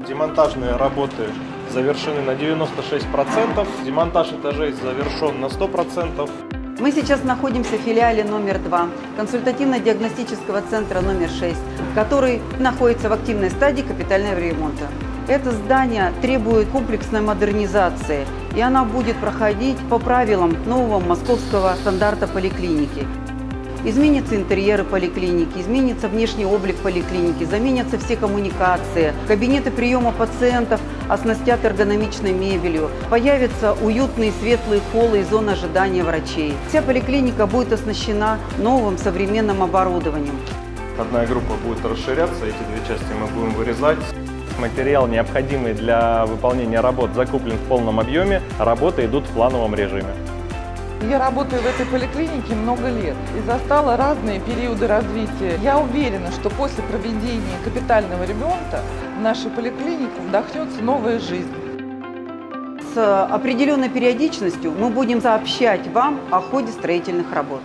Демонтажные работы завершены на 96%, демонтаж этажей завершен на 100%. Мы сейчас находимся в филиале номер 2 консультативно-диагностического центра номер 6, который находится в активной стадии капитального ремонта. Это здание требует комплексной модернизации, и она будет проходить по правилам нового московского стандарта поликлиники. Изменятся интерьеры поликлиники, изменится внешний облик поликлиники, заменятся все коммуникации, кабинеты приема пациентов оснастят эргономичной мебелью, появятся уютные светлые холлы и зоны ожидания врачей. Вся поликлиника будет оснащена новым современным оборудованием. Одна группа будет расширяться, эти две части мы будем вырезать. Материал, необходимый для выполнения работ, закуплен в полном объеме, работы идут в плановом режиме. Я работаю в этой поликлинике много лет и застала разные периоды развития. Я уверена, что после проведения капитального ремонта в нашу поликлинику вдохнется новая жизнь. С определенной периодичностью мы будем сообщать вам о ходе строительных работ.